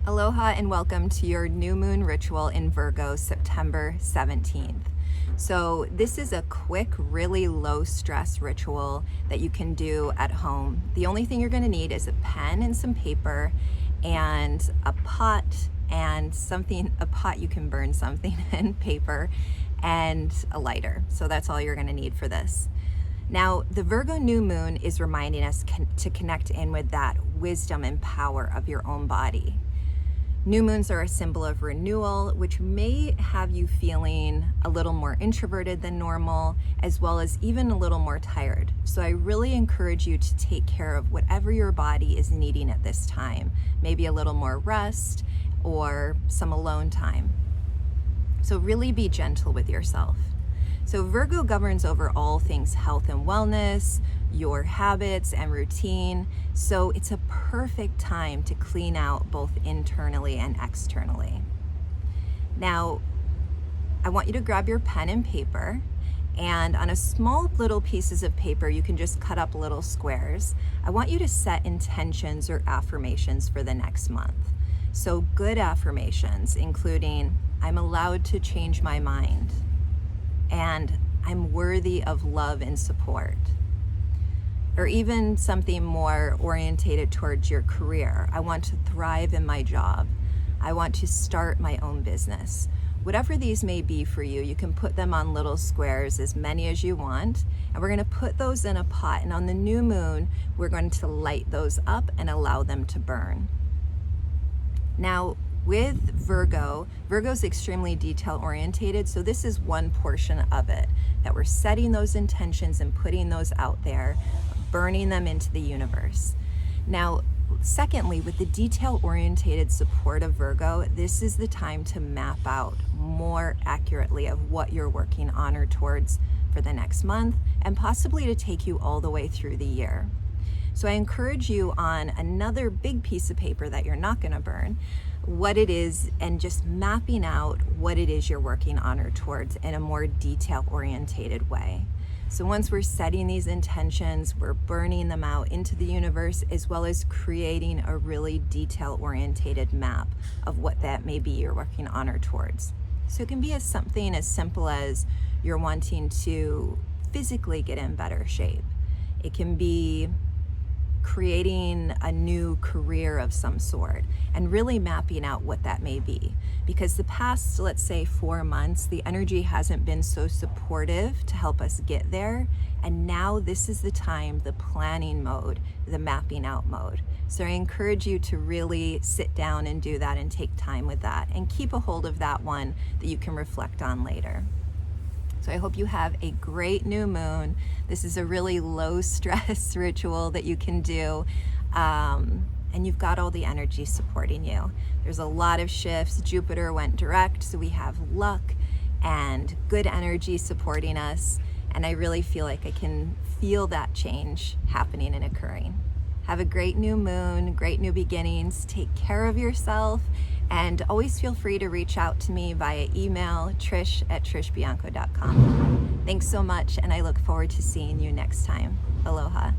Aloha and welcome to your new moon ritual in Virgo, September 17th. So this is a quick, really low stress ritual that you can do at home. The only thing you're going to need is a pen and some paper and a pot a pot you can burn something in, paper, and a lighter. So that's all you're going to need for this. Now, the Virgo new moon is reminding us to connect in with that wisdom and power of your own body. New moons are a symbol of renewal, which may have you feeling a little more introverted than normal, as well as even a little more tired. So I really encourage you to take care of whatever your body is needing at this time. Maybe a little more rest or some alone time. So really be gentle with yourself. So Virgo governs over all things health and wellness, your habits and routine. So it's a perfect time to clean out both internally and externally. Now, I want you to grab your pen and paper, and on a small little pieces of paper, you can just cut up little squares. I want you to set intentions or affirmations for the next month. So good affirmations, including, I'm allowed to change my mind, and I'm worthy of love and support. Or even something more orientated towards your career. I want to thrive in my job. I want to start my own business. Whatever these may be for you, you can put them on little squares, as many as you want. And we're going to put those in a pot. And on the new moon, we're going to light those up and allow them to burn. Now, with Virgo's extremely detail orientated, so this is one portion of it, that we're setting those intentions and putting those out there, burning them into the universe. Now, secondly, with the detail orientated support of Virgo, this is the time to map out more accurately of what you're working on or towards for the next month, and possibly to take you all the way through the year. So I encourage you on another big piece of paper that you're not going to burn, what it is, and just mapping out what it is you're working on or towards in a more detail orientated way. So once we're setting these intentions, we're burning them out into the universe, as well as creating a really detail orientated map of what that may be you're working on or towards. So it can be something as simple as you're wanting to physically get in better shape. It can be creating a new career of some sort, and really mapping out what that may be. Because the past, let's say 4 months, the energy hasn't been so supportive to help us get there. And now this is the time, the planning mode, the mapping out mode. So I encourage you to really sit down and do that and take time with that, and keep a hold of that one that you can reflect on later. So I hope you have a great new moon. This is a really low stress ritual that you can do. And you've got all the energy supporting you. There's a lot of shifts. Jupiter went direct, so we have luck and good energy supporting us. And I really feel like I can feel that change happening and occurring. Have a great new moon, great new beginnings. Take care of yourself, and always feel free to reach out to me via email, trish@trishbianco.com. Thanks so much, and I look forward to seeing you next time. Aloha.